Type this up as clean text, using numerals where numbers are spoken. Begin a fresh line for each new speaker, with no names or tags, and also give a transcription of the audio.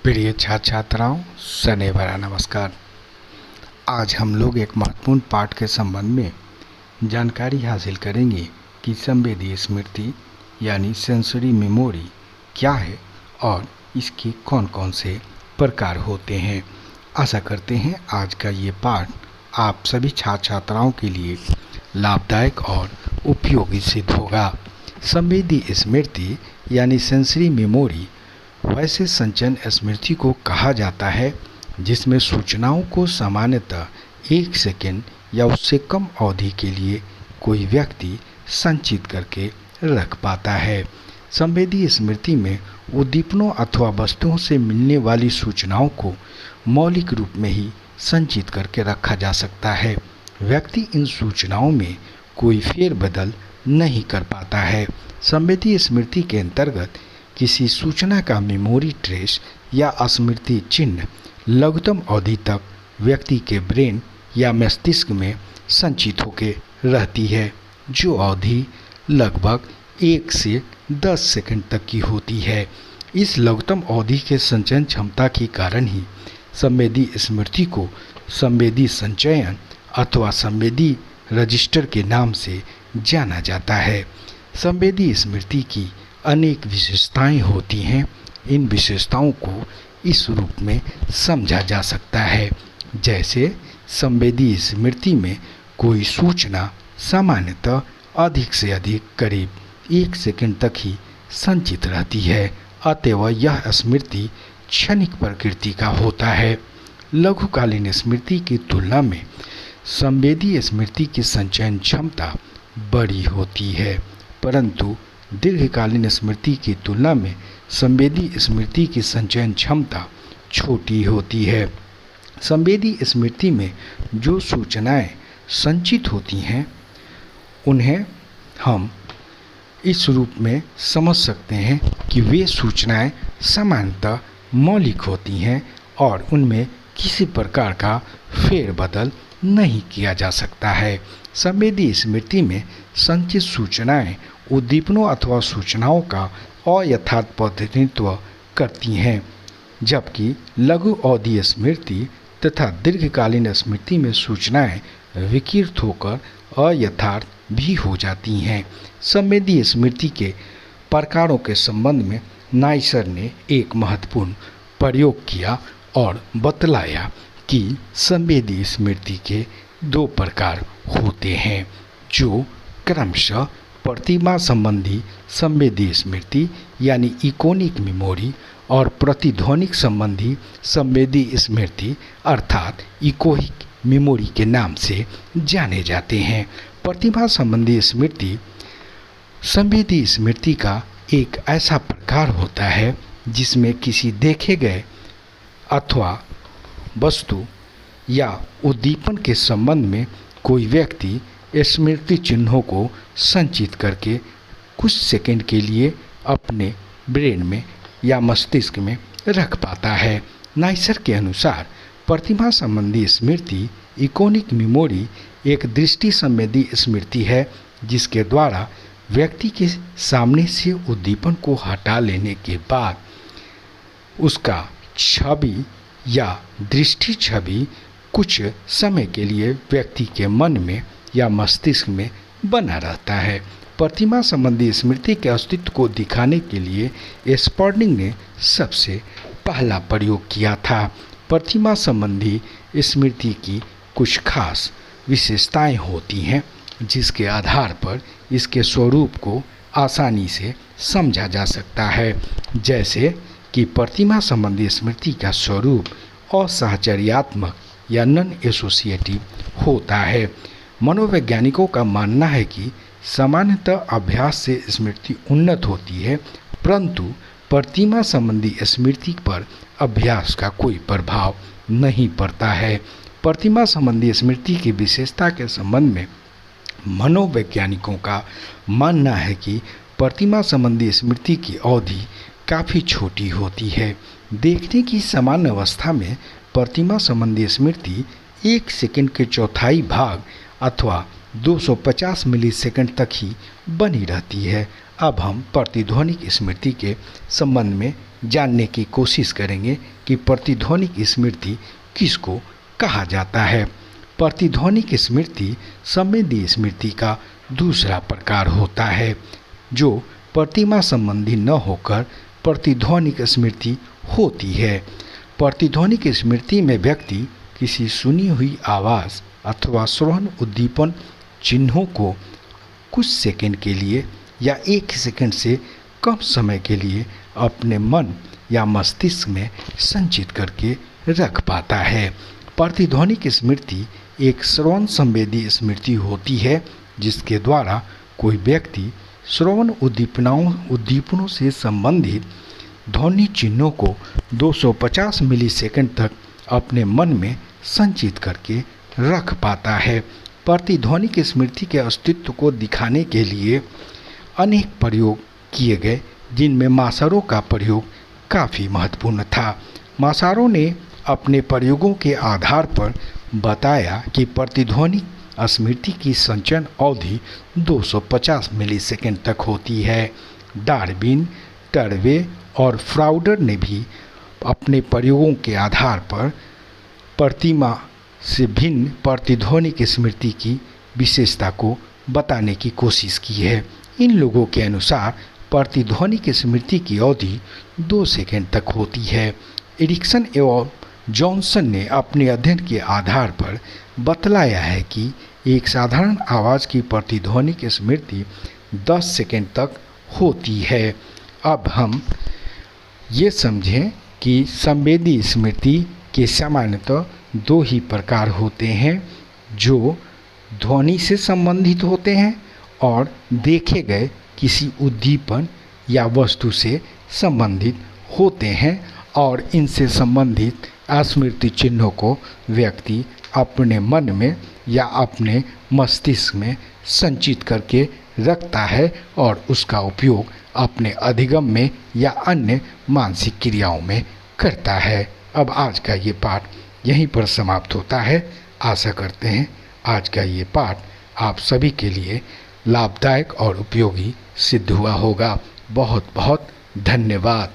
प्रिय छात्र छात्राओं, सने भरा नमस्कार। आज हम लोग एक महत्वपूर्ण पाठ के संबंध में जानकारी हासिल करेंगे कि संवेदी स्मृति यानी सेंसरी मेमोरी क्या है और इसके कौन कौन से प्रकार होते हैं। आशा करते हैं आज का ये पाठ आप सभी छात्र छात्राओं के लिए लाभदायक और उपयोगी सिद्ध होगा। संवेदी स्मृति यानी सेंसरी मेमोरी वैसे संचयन स्मृति को कहा जाता है जिसमें सूचनाओं को सामान्यतः 1 सेकंड या उससे कम अवधि के लिए कोई व्यक्ति संचित करके रख पाता है। संवेदी स्मृति में उद्दीपनों अथवा वस्तुओं से मिलने वाली सूचनाओं को मौलिक रूप में ही संचित करके रखा जा सकता है। व्यक्ति इन सूचनाओं में कोई फेरबदल नहीं कर पाता है। संवेदी स्मृति के अंतर्गत किसी सूचना का मेमोरी ट्रेस या स्मृति चिन्ह लघुतम अवधि तक व्यक्ति के ब्रेन या मस्तिष्क में संचित होकर रहती है, जो अवधि लगभग 1 से 10 सेकंड तक की होती है। इस लघुतम अवधि के संचयन क्षमता के कारण ही संवेदी स्मृति को संवेदी संचयन अथवा संवेदी रजिस्टर के नाम से जाना जाता है। संवेदी स्मृति की अनेक विशेषताएं होती हैं। इन विशेषताओं को इस रूप में समझा जा सकता है, जैसे संवेदी स्मृति में कोई सूचना सामान्यतः अधिक से अधिक करीब 1 सेकंड तक ही संचित रहती है, अतएव यह स्मृति क्षणिक प्रकृति का होता है। लघुकालीन स्मृति की तुलना में संवेदी स्मृति की संचयन क्षमता बड़ी होती है, परंतु दीर्घकालीन स्मृति की तुलना में संवेदी स्मृति की संचयन क्षमता छोटी होती है। संवेदी स्मृति में जो सूचनाएं संचित होती हैं उन्हें हम इस रूप में समझ सकते हैं कि वे सूचनाएं सामान्यतः मौलिक होती हैं और उनमें किसी प्रकार का फेरबदल नहीं किया जा सकता है। संवेदी स्मृति में संचित सूचनाएं उद्दीपनों अथवा सूचनाओं का अयथार्थ प्रतिनिधित्व करती हैं, जबकि लघु अवधि स्मृति तथा दीर्घकालीन स्मृति में सूचनाएं विकृत होकर अयथार्थ भी हो जाती हैं। संवेदी स्मृति के प्रकारों के संबंध में नाइसर ने एक महत्वपूर्ण प्रयोग किया और बतलाया कि संवेदी स्मृति के 2 प्रकार होते हैं, जो क्रमशः प्रतिमा संबंधी संवेदी स्मृति यानी इकोनिक मेमोरी और प्रतिध्वनिक संबंधी संवेदी स्मृति अर्थात इकोहिक मेमोरी के नाम से जाने जाते हैं। प्रतिमा संबंधी स्मृति संवेदी स्मृति का एक ऐसा प्रकार होता है जिसमें किसी देखे गए अथवा वस्तु या उद्दीपन के संबंध में कोई व्यक्ति स्मृति चिन्हों को संचित करके कुछ सेकंड के लिए अपने ब्रेन में या मस्तिष्क में रख पाता है। नाइसर के अनुसार प्रतिमा संबंधी स्मृति इकोनिक मेमोरी एक दृष्टि संवेदी स्मृति है, जिसके द्वारा व्यक्ति के सामने से उद्दीपन को हटा लेने के बाद उसका छवि या दृष्टि छवि कुछ समय के लिए व्यक्ति के मन में या मस्तिष्क में बना रहता है। प्रतिमा संबंधी स्मृति के अस्तित्व को दिखाने के लिए स्पर्डिंग ने सबसे पहला प्रयोग किया था। प्रतिमा संबंधी स्मृति की कुछ खास विशेषताएं होती हैं, जिसके आधार पर इसके स्वरूप को आसानी से समझा जा सकता है, जैसे कि प्रतिमा संबंधी स्मृति का स्वरूप असहचर्यात्मक या नॉन एसोसिएटिव होता है। मनोवैज्ञानिकों का मानना है कि सामान्यतः अभ्यास से स्मृति उन्नत होती है, परंतु प्रतिमा संबंधी स्मृति पर अभ्यास का कोई प्रभाव नहीं पड़ता है। प्रतिमा संबंधी स्मृति की विशेषता के संबंध में मनोवैज्ञानिकों का मानना है कि प्रतिमा संबंधी स्मृति की अवधि काफ़ी छोटी होती है। देखने की सामान्य अवस्था में प्रतिमा संबंधी स्मृति 1 सेकंड के चौथाई भाग अथवा 250 मिलीसेकंड तक ही बनी रहती है। अब हम प्रतिध्वनिक स्मृति के संबंध में जानने की कोशिश करेंगे कि प्रतिध्वनिक स्मृति किसको कहा जाता है। प्रतिध्वनिक स्मृति संवेदी स्मृति का दूसरा प्रकार होता है, जो प्रतिमा संबंधी न होकर प्रतिध्वनिक स्मृति होती है। प्रतिध्वनिक स्मृति में व्यक्ति किसी सुनी हुई आवाज़ अथवा श्रवण उद्दीपन चिन्हों को कुछ सेकंड के लिए या एक सेकंड से कम समय के लिए अपने मन या मस्तिष्क में संचित करके रख पाता है। प्रतिध्वनिक स्मृति एक श्रवण संवेदी स्मृति होती है, जिसके द्वारा कोई व्यक्ति श्रवण उद्दीपनों से संबंधित ध्वनि चिन्हों को 250 मिलीसेकंड तक अपने मन में संचित करके रख पाता है। प्रतिध्वनिक स्मृति के अस्तित्व को दिखाने के लिए अनेक प्रयोग किए गए, जिनमें माशारों का प्रयोग काफ़ी महत्वपूर्ण था। माशारों ने अपने प्रयोगों के आधार पर बताया कि प्रतिध्वनिक स्मृति की संचयन अवधि 250 मिलीसेकंड तक होती है। डार्विन, टर्वे और फ्राउडर ने भी अपने प्रयोगों के आधार पर प्रतिमा से भिन्न प्रतिध्वनिक स्मृति की विशेषता को बताने की कोशिश की है। इन लोगों के अनुसार प्रतिध्वनिक स्मृति की अवधि 2 सेकंड तक होती है। एरिक्सन एवं जॉनसन ने अपने अध्ययन के आधार पर बतलाया है कि एक साधारण आवाज़ की प्रतिध्वनिक स्मृति 10 सेकंड तक होती है। अब हम ये समझें कि संवेदी स्मृति के सामान्यतः 2 ही प्रकार होते हैं, जो ध्वनि से संबंधित होते हैं और देखे गए किसी उद्दीपन या वस्तु से संबंधित होते हैं, और इनसे संबंधित स्मृति चिन्हों को व्यक्ति अपने मन में या अपने मस्तिष्क में संचित करके रखता है और उसका उपयोग अपने अधिगम में या अन्य मानसिक क्रियाओं में करता है। अब आज का ये पाठ यहीं पर समाप्त होता है। आशा करते हैं आज का ये पाठ आप सभी के लिए लाभदायक और उपयोगी सिद्ध हुआ होगा। बहुत बहुत धन्यवाद।